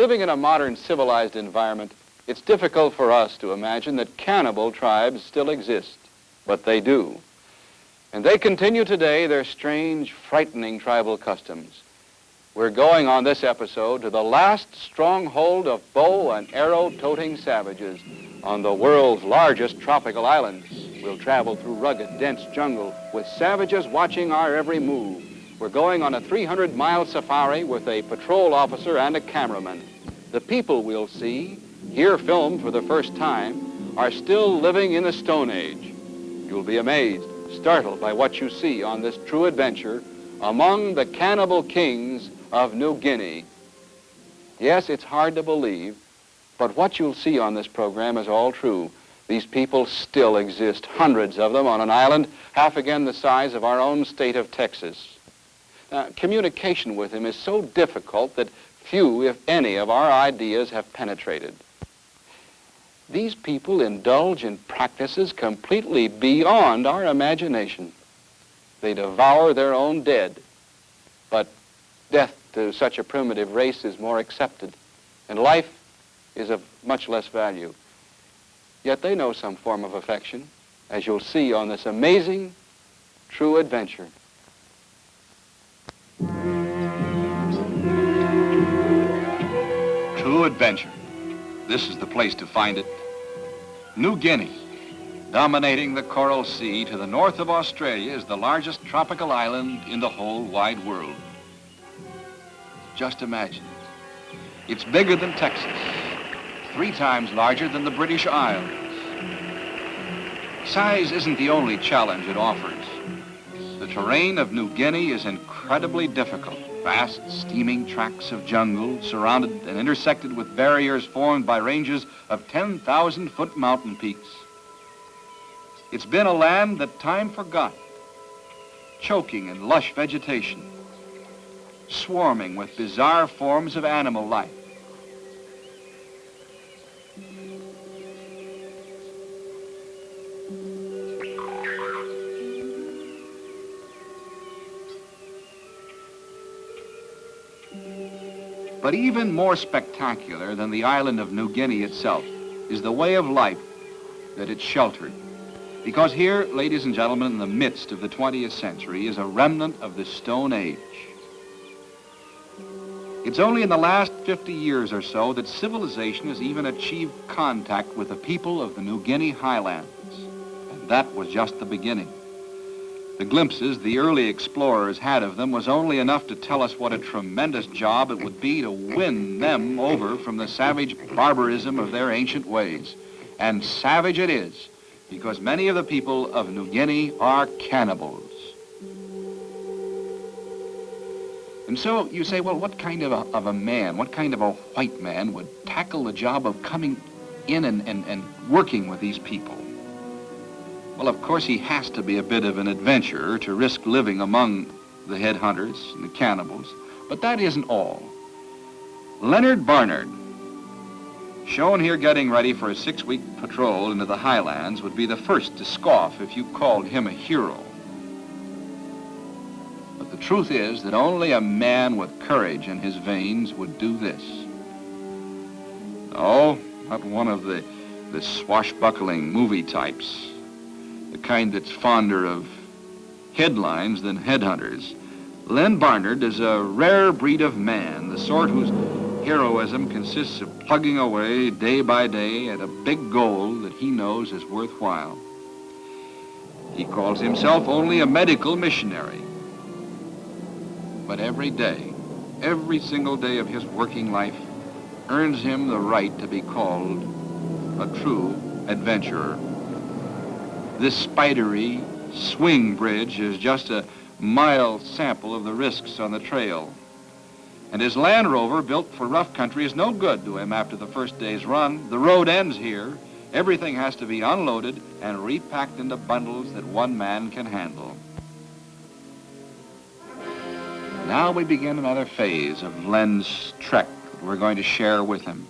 Living in a modern civilized environment, it's difficult for us to imagine that cannibal tribes still exist, but they do. And they continue today their strange, frightening tribal customs. We're going on this episode to the last stronghold of bow and arrow-toting savages on the world's largest tropical island. We'll travel through rugged, dense jungle with savages watching our every move. We're going on a 300-mile safari with a patrol officer and a cameraman. The people we'll see, here filmed for the first time, are still living in the Stone Age. You'll be amazed, startled by what you see on this true adventure among the cannibal kings of New Guinea. Yes, it's hard to believe, but what you'll see on this program is all true. These people still exist, hundreds of them on an island half again the size of our own state of Texas. Communication with them is so difficult that few, if any, of our ideas have penetrated. These people indulge in practices completely beyond our imagination. They devour their own dead, but death to such a primitive race is more accepted, and life is of much less value. Yet they know some form of affection, as you'll see on this amazing, true adventure. True adventure. This is the place to find it. New Guinea, dominating the Coral Sea to the north of Australia, is the largest tropical island in the whole wide world. Just imagine. It's bigger than Texas, 3 times larger than the British Isles. Size isn't the only challenge it offers. The terrain of New Guinea is incredibly difficult. Vast, steaming tracts of jungle surrounded and intersected with barriers formed by ranges of 10,000-foot mountain peaks. It's been a land that time forgot, choking in lush vegetation, swarming with bizarre forms of animal life. But even more spectacular than the island of New Guinea itself is the way of life that it's sheltered. Because here, ladies and gentlemen, in the midst of the 20th century is a remnant of the Stone Age. It's only in the last 50 years or so that civilization has even achieved contact with the people of the New Guinea Highlands. And that was just the beginning. The glimpses the early explorers had of them was only enough to tell us what a tremendous job it would be to win them over from the savage barbarism of their ancient ways. And savage it is, because many of the people of New Guinea are cannibals. And so you say, well, what kind of a man, what kind of a white man would tackle the job of coming in and working with these people? Well, of course, he has to be a bit of an adventurer to risk living among the headhunters and the cannibals, but that isn't all. Leonard Barnard, shown here getting ready for a 6-week patrol into the highlands, would be the first to scoff if you called him a hero. But the truth is that only a man with courage in his veins would do this. No, not one of the swashbuckling movie types, the kind that's fonder of headlines than headhunters. Len Barnard is a rare breed of man, the sort whose heroism consists of plugging away day by day at a big goal that he knows is worthwhile. He calls himself only a medical missionary. But every day, every single day of his working life earns him the right to be called a true adventurer. This spidery swing bridge is just a mild sample of the risks on the trail. And his Land Rover, built for rough country, is no good to him after the first day's run. The road ends here. Everything has to be unloaded and repacked into bundles that one man can handle. Now we begin another phase of Len's trek that we're going to share with him.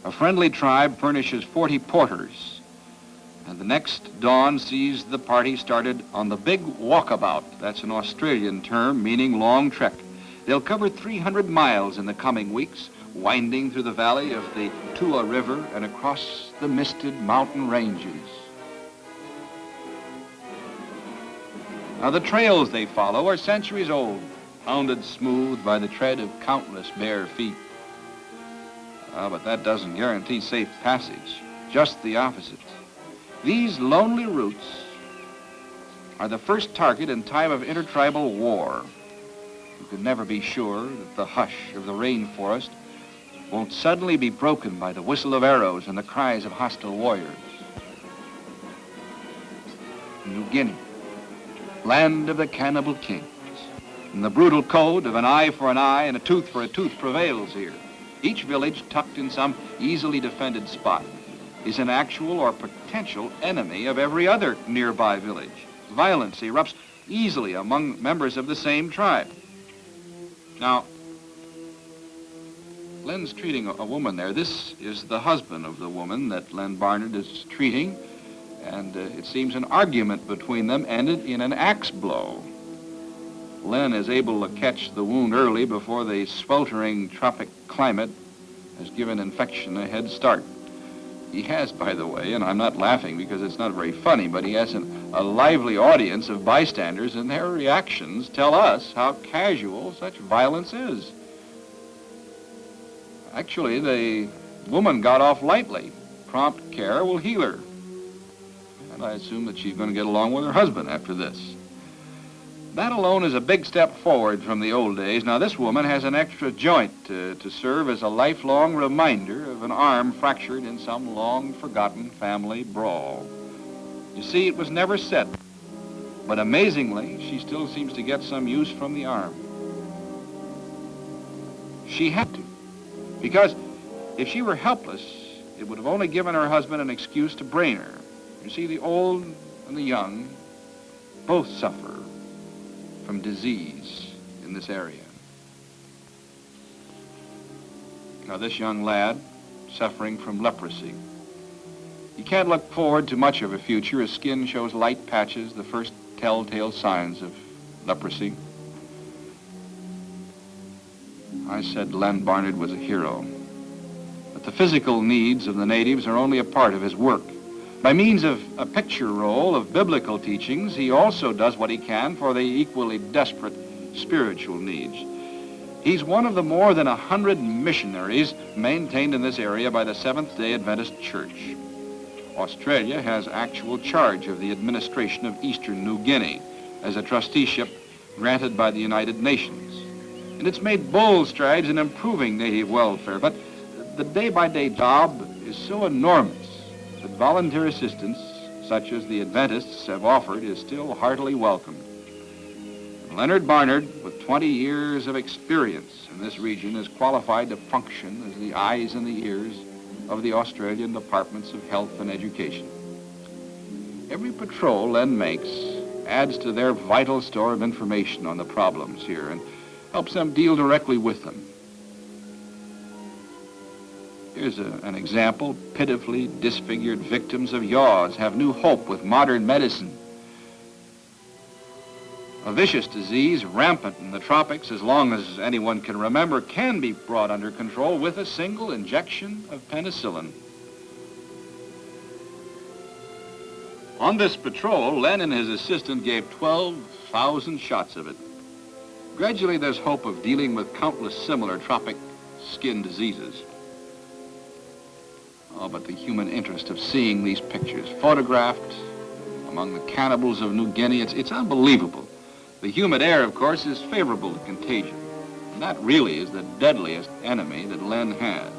A friendly tribe furnishes 40 porters, and the next dawn sees the party started on the Big Walkabout. That's an Australian term meaning long trek. They'll cover 300 miles in the coming weeks, winding through the valley of the Tua River and across the misted mountain ranges. Now, the trails they follow are centuries old, pounded smooth by the tread of countless bare feet. But that doesn't guarantee safe passage, just the opposite. These lonely routes are the first target in time of intertribal war. You can never be sure that the hush of the rainforest won't suddenly be broken by the whistle of arrows and the cries of hostile warriors. New Guinea, land of the cannibal kings, and the brutal code of an eye for an eye and a tooth for a tooth prevails here. Each village, tucked in some easily defended spot, is an actual or potential enemy of every other nearby village. Violence erupts easily among members of the same tribe. Now, Len's treating a woman there. This is the husband of the woman that Leonard Barnard is treating, and it seems an argument between them ended in an axe blow. Len is able to catch the wound early before the sweltering tropic climate has given infection a head start. He has, by the way, and I'm not laughing because it's not very funny, but he has a lively audience of bystanders, and their reactions tell us how casual such violence is. Actually, the woman got off lightly. Prompt care will heal her. And I assume that she's going to get along with her husband after this. That alone is a big step forward from the old days. Now, this woman has an extra joint to serve as a lifelong reminder of an arm fractured in some long-forgotten family brawl. You see, it was never set, but amazingly, she still seems to get some use from the arm. She had to, because if she were helpless, it would have only given her husband an excuse to brain her. You see, the old and the young both suffer from disease in this area. Now, this young lad suffering from leprosy. He can't look forward to much of a future. His skin shows light patches, the first telltale signs of leprosy. I said Len Barnard was a hero, but the physical needs of the natives are only a part of his work. By means of a picture role of biblical teachings, he also does what he can for the equally desperate spiritual needs. He's one of the more than 100 missionaries maintained in this area by the Seventh-day Adventist Church. Australia has actual charge of the administration of eastern New Guinea as a trusteeship granted by the United Nations. And it's made bold strides in improving native welfare, but the day-by-day job is so enormous that volunteer assistance, such as the Adventists have offered, is still heartily welcomed. Leonard Barnard, with 20 years of experience in this region, is qualified to function as the eyes and the ears of the Australian Departments of Health and Education. Every patrol Len makes adds to their vital store of information on the problems here and helps them deal directly with them. Here's an example. Pitifully disfigured victims of yaws have new hope with modern medicine. A vicious disease, rampant in the tropics as long as anyone can remember, can be brought under control with a single injection of penicillin. On this patrol, Len and his assistant gave 12,000 shots of it. Gradually, there's hope of dealing with countless similar tropic skin diseases. Oh, but the human interest of seeing these pictures photographed among the cannibals of New Guinea, it's unbelievable. The humid air, of course, is favorable to contagion. And that really is the deadliest enemy that Len has.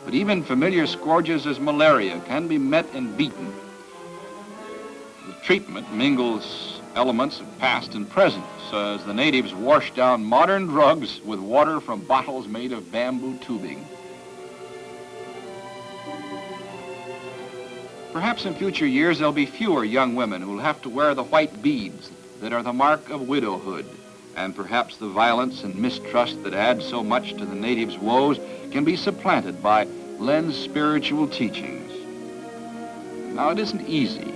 But even familiar scourges as malaria can be met and beaten. The treatment mingles elements of past and present, so as the natives wash down modern drugs with water from bottles made of bamboo tubing. Perhaps in future years there'll be fewer young women who'll have to wear the white beads that are the mark of widowhood, and perhaps the violence and mistrust that add so much to the natives' woes can be supplanted by Len's spiritual teachings. Now, it isn't easy.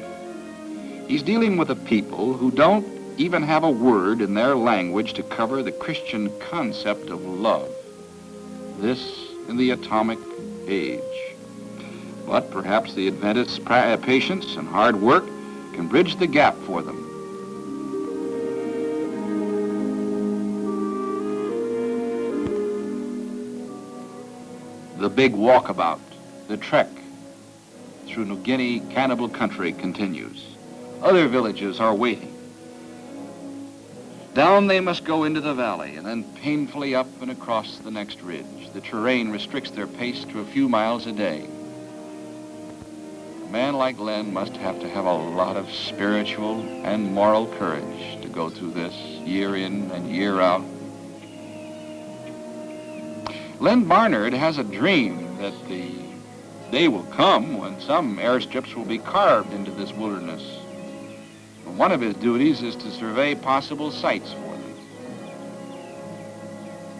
He's dealing with a people who don't even have a word in their language to cover the Christian concept of love. This in the atomic age. But perhaps the Adventists' patience and hard work can bridge the gap for them. The big walkabout, the trek through New Guinea cannibal country continues. Other villages are waiting. Down they must go into the valley and then painfully up and across the next ridge. The terrain restricts their pace to a few miles a day. A man like Len must have to have a lot of spiritual and moral courage to go through this year in and year out. Leonard Barnard has a dream that the day will come when some airstrips will be carved into this wilderness. One of his duties is to survey possible sites for them.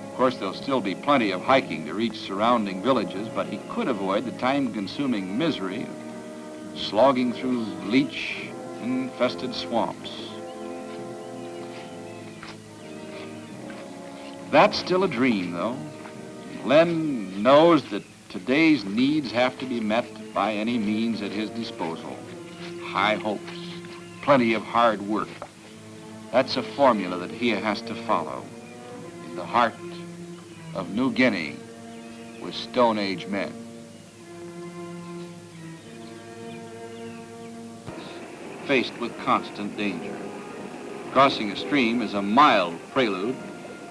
Of course, there'll still be plenty of hiking to reach surrounding villages, but he could avoid the time-consuming misery of slogging through leech-infested swamps. That's still a dream, though. Len knows that today's needs have to be met by any means at his disposal. High hopes, plenty of hard work. That's a formula that he has to follow in the heart of New Guinea with Stone Age men. Faced with constant danger. Crossing a stream is a mild prelude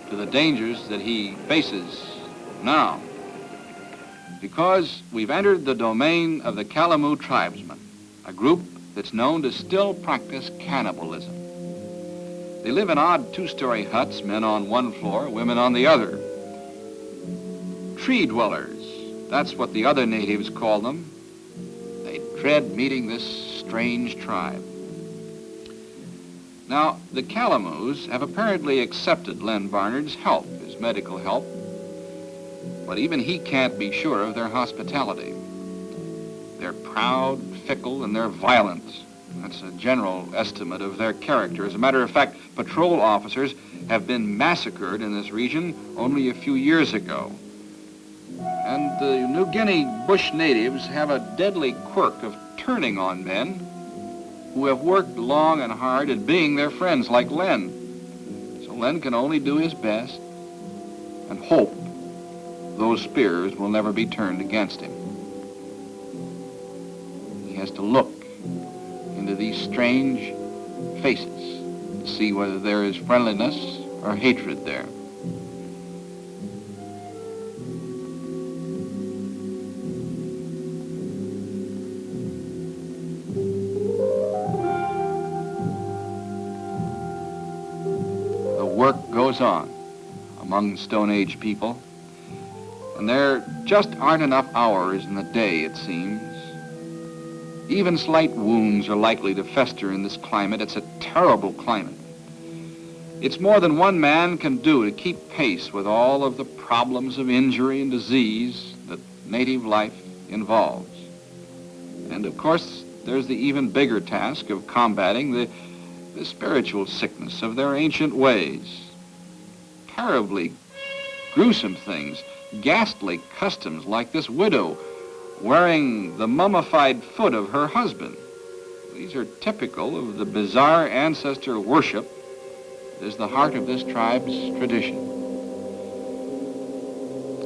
to the dangers that he faces now. Because we've entered the domain of the Kalamu tribesmen, a group that's known to still practice cannibalism. They live in odd two-story huts, men on one floor, women on the other. Tree dwellers, that's what the other natives call them. They dread meeting this strange tribe. Now, the Kalamus have apparently accepted Len Barnard's help, his medical help, but even he can't be sure of their hospitality. They're proud, fickle, and they're violent. That's a general estimate of their character. As a matter of fact, patrol officers have been massacred in this region only a few years ago. And the New Guinea bush natives have a deadly quirk of turning on men who have worked long and hard at being their friends, like Len. So Len can only do his best and hope those spears will never be turned against him. He has to look into these strange faces to see whether there is friendliness or hatred there. The work goes on among Stone Age people, and there just aren't enough hours in the day, it seems. Even slight wounds are likely to fester in this climate. It's a terrible climate. It's more than one man can do to keep pace with all of the problems of injury and disease that native life involves. And of course, there's the even bigger task of combating the spiritual sickness of their ancient ways. Terribly gruesome things, ghastly customs like this widow wearing the mummified foot of her husband. These are typical of the bizarre ancestor worship that is the heart of this tribe's tradition.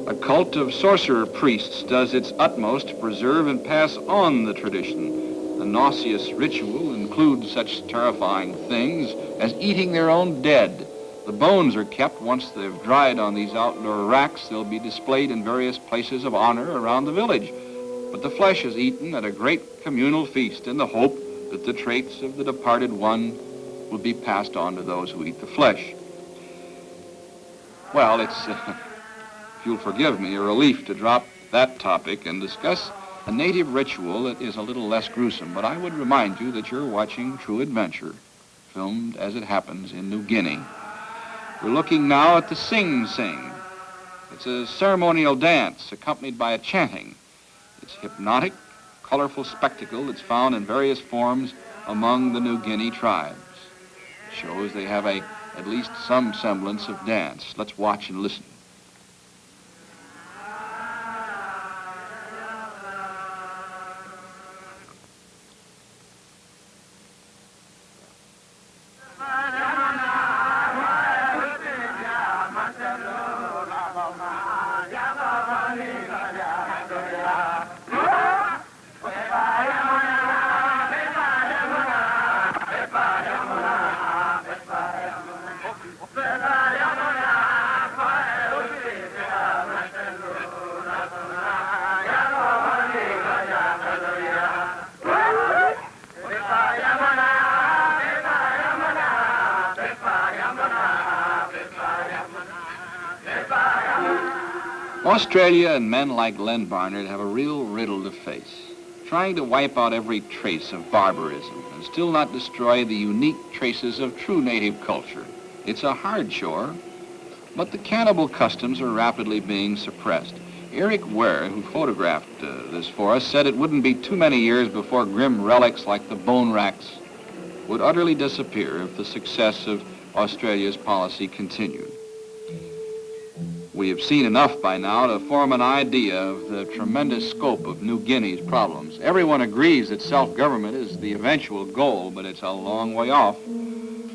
A cult of sorcerer priests does its utmost to preserve and pass on the tradition. The nauseous ritual includes such terrifying things as eating their own dead. The bones are kept. Once they've dried on these outdoor racks, they'll be displayed in various places of honor around the village. But the flesh is eaten at a great communal feast in the hope that the traits of the departed one will be passed on to those who eat the flesh. Well, it's, if you'll forgive me, a relief to drop that topic and discuss a native ritual that is a little less gruesome. But I would remind you that you're watching True Adventure, filmed as it happens in New Guinea. We're looking now at the sing-sing. It's a ceremonial dance accompanied by a chanting. It's a hypnotic, colorful spectacle that's found in various forms among the New Guinea tribes. It shows they have at least some semblance of dance. Let's watch and listen. Australia and men like Len Barnard have a real riddle to face, trying to wipe out every trace of barbarism and still not destroy the unique traces of true native culture. It's a hard chore, but the cannibal customs are rapidly being suppressed. Eric Ware, who photographed this for us, said it wouldn't be too many years before grim relics like the bone racks would utterly disappear if the success of Australia's policy continued. We have seen enough by now to form an idea of the tremendous scope of New Guinea's problems. Everyone agrees that self-government is the eventual goal, but it's a long way off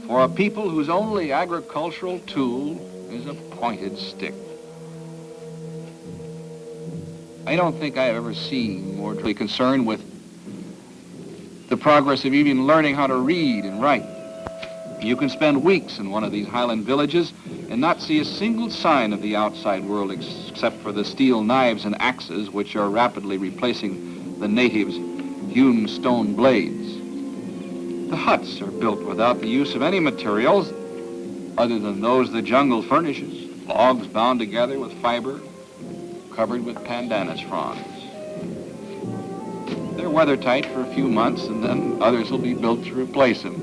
for a people whose only agricultural tool is a pointed stick. I don't think I have ever seen more truly concerned with the progress of even learning how to read and write. You can spend weeks in one of these highland villages and not see a single sign of the outside world except for the steel knives and axes which are rapidly replacing the natives' hewn stone blades. The huts are built without the use of any materials other than those the jungle furnishes, logs bound together with fiber, covered with pandanus fronds. They're weather-tight for a few months, and then others will be built to replace them.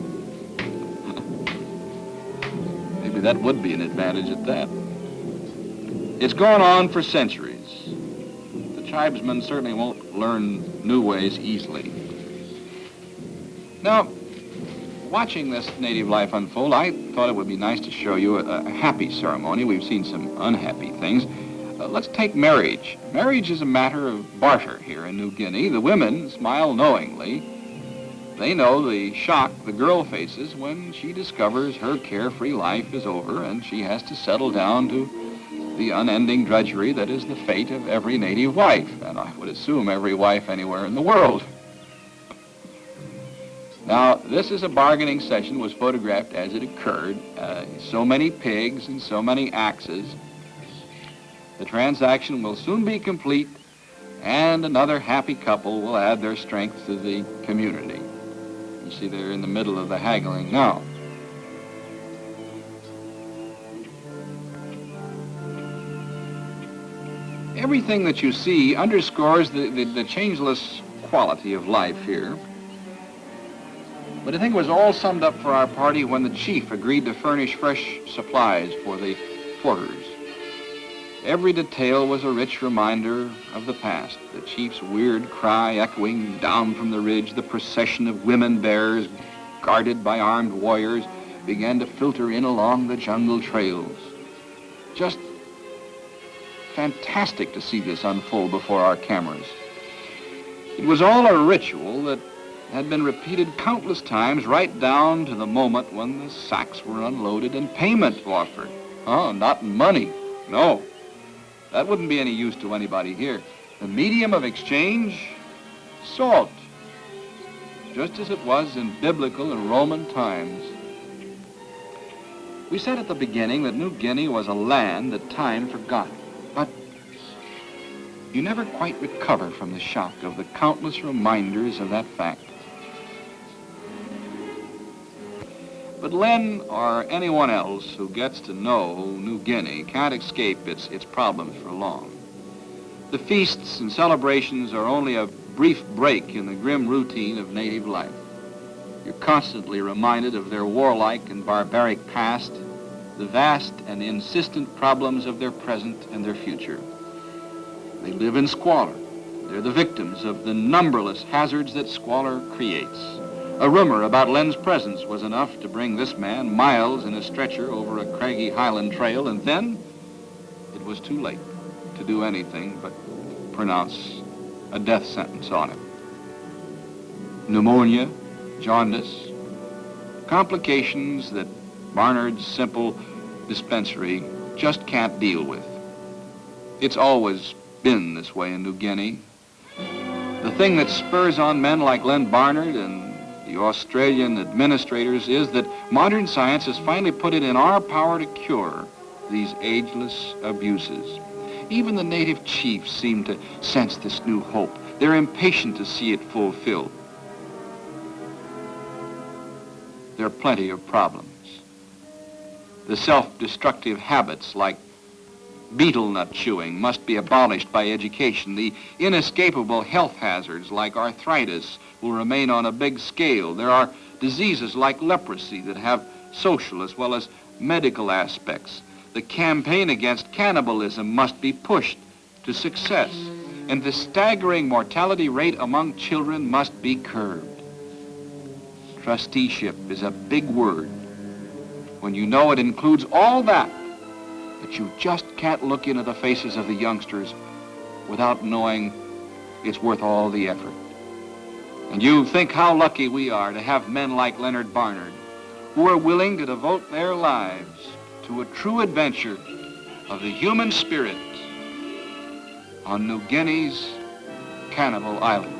Maybe that would be an advantage at that. It's gone on for centuries. The tribesmen certainly won't learn new ways easily. Now, watching this native life unfold, I thought it would be nice to show you a happy ceremony. We've seen some unhappy things. Let's take marriage. Marriage is a matter of barter here in New Guinea. The women smile knowingly. They know the shock the girl faces when she discovers her carefree life is over and she has to settle down to the unending drudgery that is the fate of every native wife, and I would assume every wife anywhere in the world. Now, this is a bargaining session, was photographed as it occurred. So many pigs and so many axes. The transaction will soon be complete, and another happy couple will add their strength to the community. You see, they're in the middle of the haggling now. Everything that you see underscores the changeless quality of life here. But I think it was all summed up for our party when the chief agreed to furnish fresh supplies for the porters. Every detail was a rich reminder of the past. The chief's weird cry echoing down from the ridge, the procession of women bears guarded by armed warriors began to filter in along the jungle trails. Just fantastic to see this unfold before our cameras. It was all a ritual that had been repeated countless times right down to the moment when the sacks were unloaded and payment offered. Oh, not money, no. That wouldn't be any use to anybody here. The medium of exchange, salt, just as it was in biblical and Roman times. We said at the beginning that New Guinea was a land that time forgot, but you never quite recover from the shock of the countless reminders of that fact. But Len or anyone else who gets to know New Guinea can't escape its problems for long. The feasts and celebrations are only a brief break in the grim routine of native life. You're constantly reminded of their warlike and barbaric past, the vast and insistent problems of their present and their future. They live in squalor. They're the victims of the numberless hazards that squalor creates. A rumor about Len's presence was enough to bring this man miles in a stretcher over a craggy highland trail, and then it was too late to do anything but pronounce a death sentence on him. Pneumonia, jaundice, complications that Barnard's simple dispensary just can't deal with. It's always been this way in New Guinea. The thing that spurs on men like Len Barnard and the Australian administrators is that modern science has finally put it in our power to cure these ageless abuses. Even the native chiefs seem to sense this new hope. They're impatient to see it fulfilled. There are plenty of problems. The self-destructive habits like Beetle nut chewing must be abolished by education. The inescapable health hazards like arthritis will remain on a big scale. There are diseases like leprosy that have social as well as medical aspects. The campaign against cannibalism must be pushed to success, and the staggering mortality rate among children must be curbed. Trusteeship is a big word when you know it includes all that, but you just can't look into the faces of the youngsters without knowing it's worth all the effort. And you think how lucky we are to have men like Leonard Barnard, who are willing to devote their lives to a true adventure of the human spirit on New Guinea's Cannibal Island.